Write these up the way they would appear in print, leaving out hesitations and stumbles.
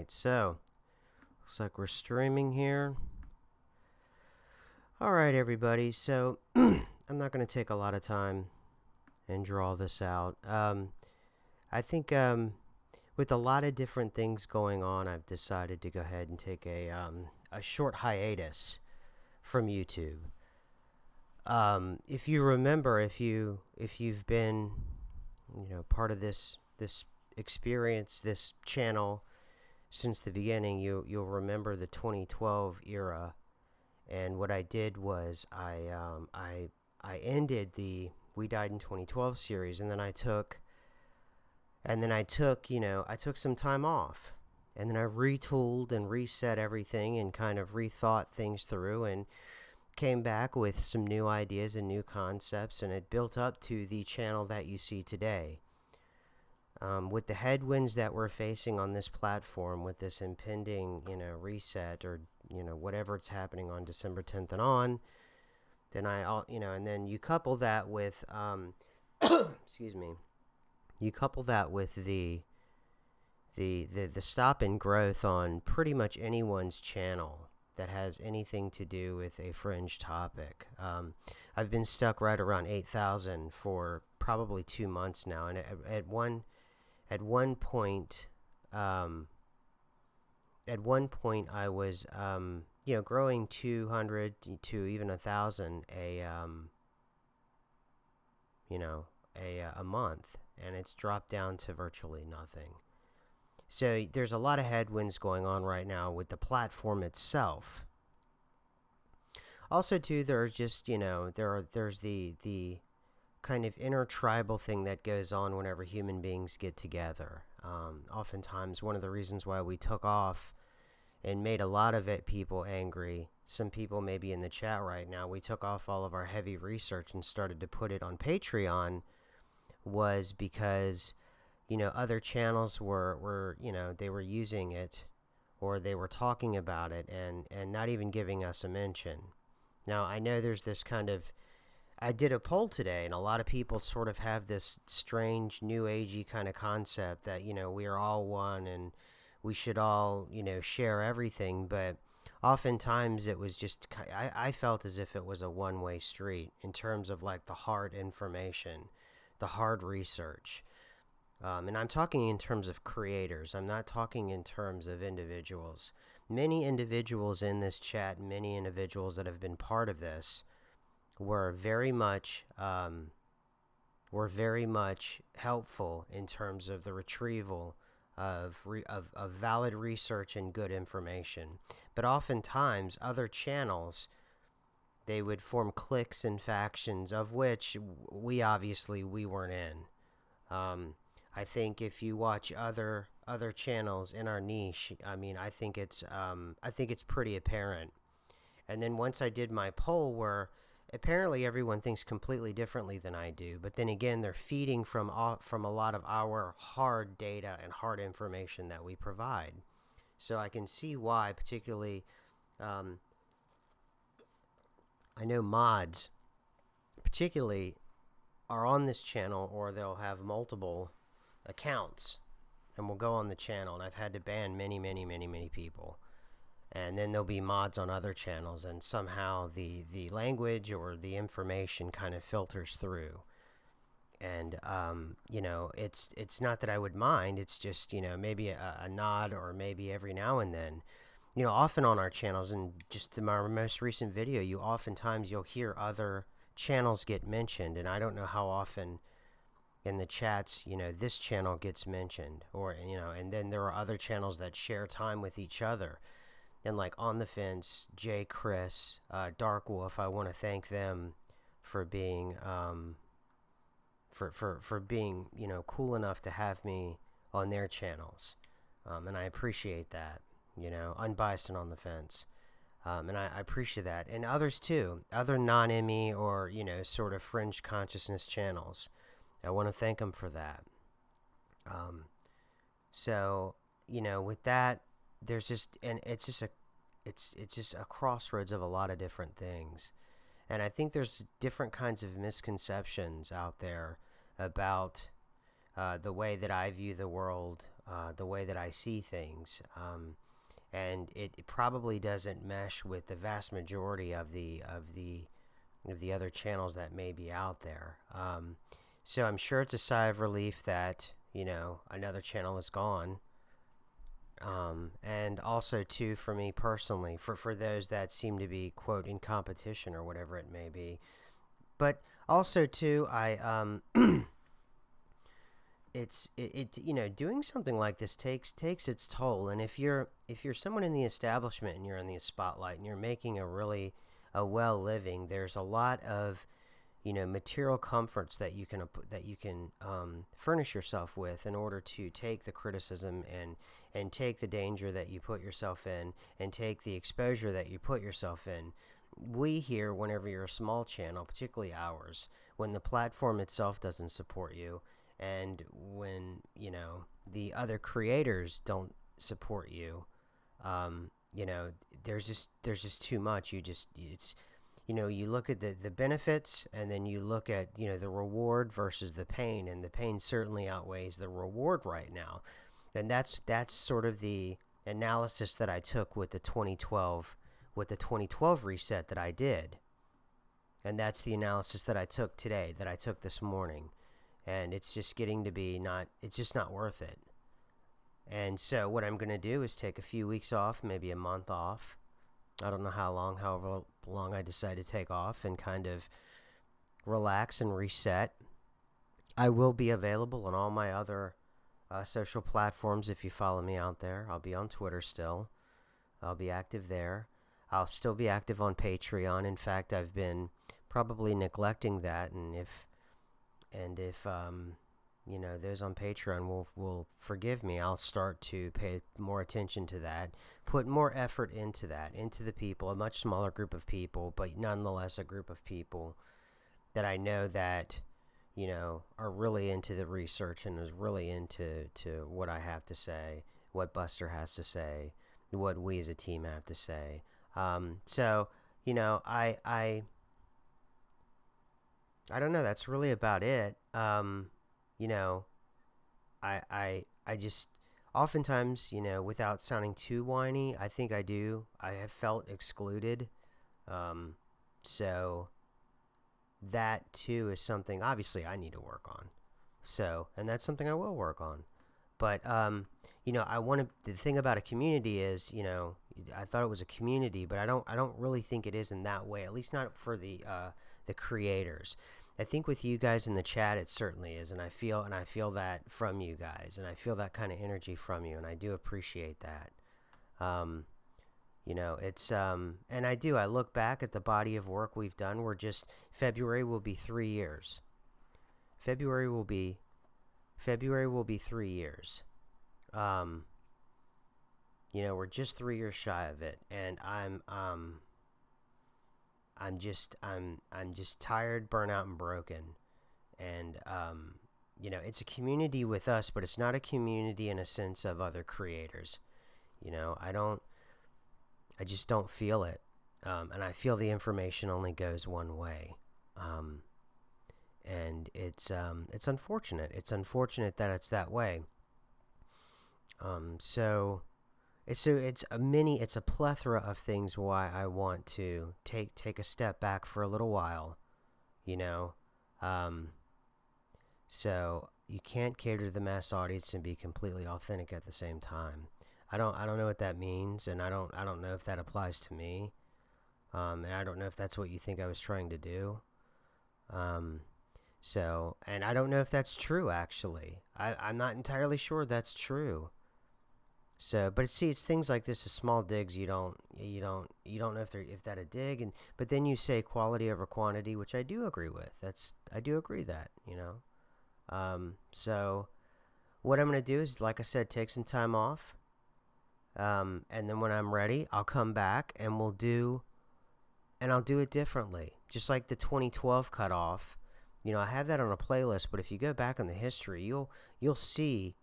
Alright, so looks like we're streaming here. Alright, everybody, so I'm not going to take a lot of time and draw this out. I think with a lot of different things going on, I've decided to go ahead and take a short hiatus from YouTube. If you remember, if you've been, part of this experience, this channel since the beginning, you'll remember the 2012 era. And what I did was I ended the We Died in 2012 series, and then I took some time off, and then I retooled and reset everything and kind of rethought things through and came back with some new ideas and new concepts, and it built up to the channel that you see today. With the headwinds that we're facing on this platform, with this impending, reset, or whatever it's happening on December 10th and on, then and then you couple that with, excuse me, you couple that with the stop in growth on pretty much anyone's channel that has anything to do with a fringe topic. I've been stuck right around 8,000 for probably 2 months now, and at one point I was growing 200 to even 1,000 a month, and it's dropped down to virtually nothing. So there's a lot of headwinds going on right now with the platform itself. Also, too, there's just there's the kind of intertribal thing that goes on whenever human beings get together. Oftentimes, one of the reasons why we took off and made a lot of people angry, some people maybe in the chat right now, we took off all of our heavy research and started to put it on Patreon, was because other channels were they were using it, or they were talking about it and not even giving us a mention. Now, I know there's this kind of, I did a poll today, and a lot of people sort of have this strange new agey kind of concept that we are all one and we should all share everything, but oftentimes it was just, I felt as if it was a one-way street in terms of like the hard information, the hard research. And I'm talking in terms of creators. I'm not talking in terms of individuals. Many individuals in this chat, many individuals that have been part of this, were very much helpful in terms of the retrieval of valid research and good information. But oftentimes, other channels, they would form cliques and factions, of which we weren't in. I think if you watch other channels in our niche, I think it's pretty apparent. And then once I did my poll, where apparently everyone thinks completely differently than I do, but then again, they're feeding from a lot of our hard data and hard information that we provide. So I can see why, particularly, I know mods, particularly, are on this channel, or they'll have multiple accounts and will go on the channel, and I've had to ban many people. And then there'll be mods on other channels, and somehow the language or the information kind of filters through. And it's not that I would mind, it's just maybe a nod, or maybe every now and then. Often on our channels, and just in my most recent video, you'll hear other channels get mentioned, and I don't know how often in the chats this channel gets mentioned, or and then there are other channels that share time with each other. And like On the Fence, Jay, Chris, Dark Wolf, I want to thank them for being for being cool enough to have me on their channels, and I appreciate that. Unbiased and On the Fence, and I appreciate that, and others too, other non-Emmy or sort of fringe consciousness channels. I want to thank them for that. So with that, there's just, and it's just a crossroads of a lot of different things, and I think there's different kinds of misconceptions out there about the way that I view the world, the way that I see things. And it probably doesn't mesh with the vast majority of the other channels that may be out there. So I'm sure it's a sigh of relief that, another channel is gone. And also too, for me personally, for those that seem to be, quote, in competition or whatever it may be. But also too, doing something like this takes its toll. And if you're someone in the establishment and you're in the spotlight and you're making a well living, there's a lot of material comforts that you can furnish yourself with in order to take the criticism and take the danger that you put yourself in and take the exposure that you put yourself in. We here, whenever you're a small channel, particularly ours, when the platform itself doesn't support you, and when the other creators don't support you, there's just too much. You look at the benefits, and then you look at the reward versus the pain, and the pain certainly outweighs the reward right now. And that's sort of the analysis that I took with the 2012 reset that I did. And that's the analysis that I took today, that I took this morning. And it's just getting to be it's just not worth it. And so what I'm going to do is take a few weeks off, maybe a month off. I don't know however long I decide to take off, and kind of relax and reset. I will be available on all my other social platforms if you follow me out there. I'll be on Twitter still. I'll be active there. I'll still be active on Patreon. In fact, I've been probably neglecting that, and if those on Patreon will forgive me, I'll start to pay more attention to that, put more effort into that, into the people, a much smaller group of people, but nonetheless a group of people that I know that, are really into the research and is really into what I have to say, what Buster has to say, what we as a team have to say. So, I don't know. That's really about it. I just oftentimes, without sounding too whiny, I think I have felt excluded. So that too is something obviously I need to work on. So, and that's something I will work on. But, the thing about a community is, I thought it was a community, but I don't really think it is in that way, at least not for the creators. I think with you guys in the chat, it certainly is, and I feel that from you guys, and I feel that kind of energy from you, and I do appreciate that. And I look back at the body of work we've done. February will be 3 years. February will be 3 years. We're just 3 years shy of it, and I'm just tired, burnt out, and broken. And it's a community with us, but it's not a community in a sense of other creators. I just don't feel it. And I feel the information only goes one way. And it's unfortunate. It's unfortunate that it's that way. So it's a plethora of things why I want to take a step back for a little while, So you can't cater to the mass audience and be completely authentic at the same time. I don't know what that means, and I don't know if that applies to me. And I don't know if that's what you think I was trying to do. And I don't know if that's true, actually. I'm not entirely sure that's true. So, but see, it's things like this, small digs. You don't know if that a dig, but then you say quality over quantity, which I do agree with. I do agree that. So what I'm gonna do is, like I said, take some time off. And then when I'm ready, I'll come back and I'll do it differently. Just like the 2012 cutoff, I have that on a playlist, but if you go back in the history, you'll see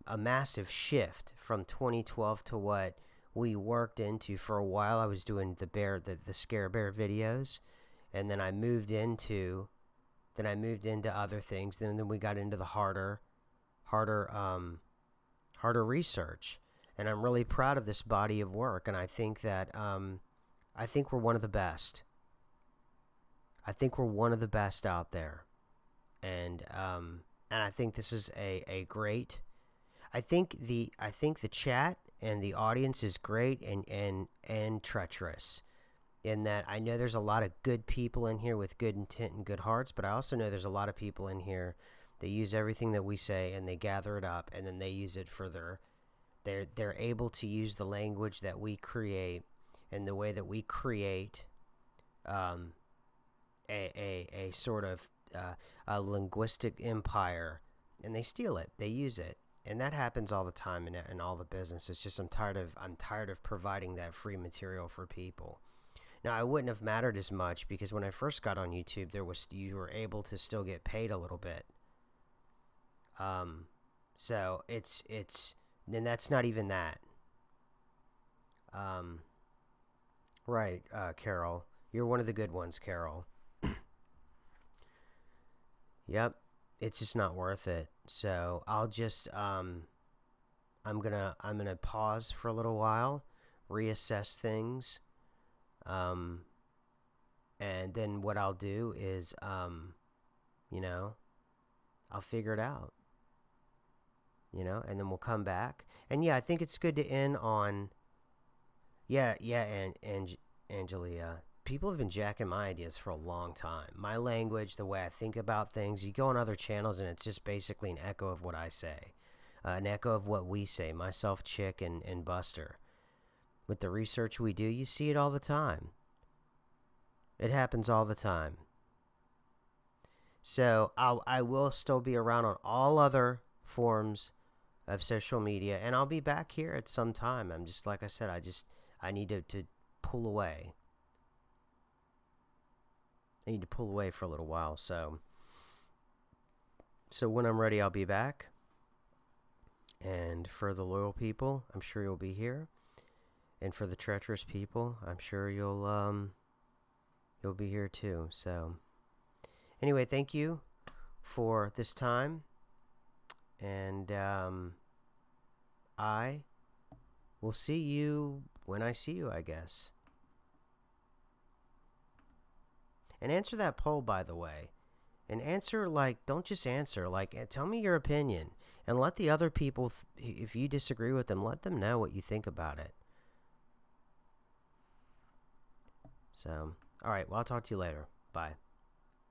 a massive shift from 2012 to what we worked into. For a while I was doing the Scare Bear videos, and then I moved into other things. Then we got into the harder harder research. And I'm really proud of this body of work. And I think that I think we're one of the best. I think we're one of the best out there. And I think this is a great. I think the chat and the audience is great and treacherous. In that I know there's a lot of good people in here with good intent and good hearts, but I also know there's a lot of people in here that use everything that we say and they gather it up and then they use it for they're able to use the language that we create and the way that we create a sort of a linguistic empire, and they steal it, they use it, and that happens all the time in all the business. It's just I'm tired of providing that free material for people. Now, I wouldn't have mattered as much because when I first got on YouTube, you were able to still get paid a little bit. So then that's not even that. Right, Carol, you're one of the good ones, Carol. Yep, it's just not worth it. So I'll just I'm gonna pause for a little while, reassess things. And then what I'll do is, you know, I'll figure it out, and then we'll come back. And yeah, I think it's good to end on, yeah, and Angelia, people have been jacking my ideas for a long time. My language, the way I think about things, you go on other channels and it's just basically an echo of what I say, an echo of what we say, myself, Chick, and Buster. With the research we do, you see it all the time. It happens all the time. So I will still be around on all other forms of social media, and I'll be back here at some time. I'm just, like I said, I need to pull away. I need to pull away for a little while. So when I'm ready, I'll be back. And for the loyal people, I'm sure you'll be here. And for the treacherous people, I'm sure you'll be here too. So anyway, thank you for this time, and I will see you when I see you, I guess. And answer that poll, by the way. And answer, don't just answer, tell me your opinion. And let the other people, if you disagree with them, let them know what you think about it. So, alright, well, I'll talk to you later. Bye.